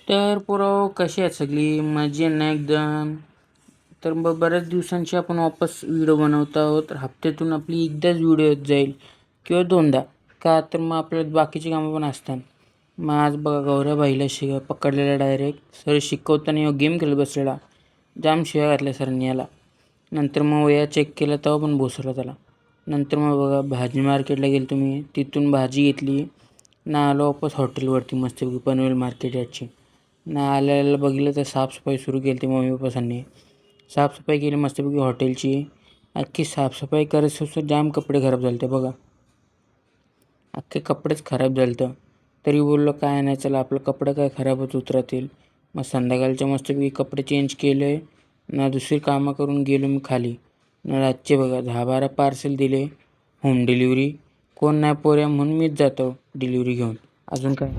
तर पोरं कशी आहेत सगळी मजे ना एकदम. तर मग बऱ्याच दिवसांची आपण वापस व्हिडिओ बनवत आहोत. तर हप्त्यातून आपली एकदाच व्हिडिओ येत जाईल किंवा दोनदा. का तर मग आपल्याला बाकीची कामं पण असतात. मग आज बघा गौऱ्या बाईला पकडलेला डायरेक्ट सर शिकवताना गेम खेळत बसलेला. जाम शिव्या घातल्या सरांनी याला. नंतर मग वया चेक केला तेव्हा पण बोसरला त्याला. नंतर मग बघा भाजी मार्केटला गेलो तुम्ही, तिथून भाजी घेतली ना आलो वापस हॉटेलवरती मस्तपैकी पनवेल मार्केट याची. ना आल्याला बघितलं तर साफसफाई सुरू केली ती मम्मी पप्पांनी. साफसफाई केली मस्तपैकी हॉटेलची. अख्खी साफसफाई करत जाम कपडे खराब झाले ते बघा. अख्खे कपडेच खराब झाले तर तरी बोललो काय नाही चला आपलं कपडे काय खराबच उतरतील. मग संध्याकाळचे मस्तपैकी कपडे चेंज केले ना दुसरी कामं करून गेलो मी खाली. ना रातचे बघा 10-12 पार्सल दिले होम डिलिव्हरी. कोण नाही पोऱ्या म्हणून मीच जातो डिलिव्हरी घेऊन. अजून काय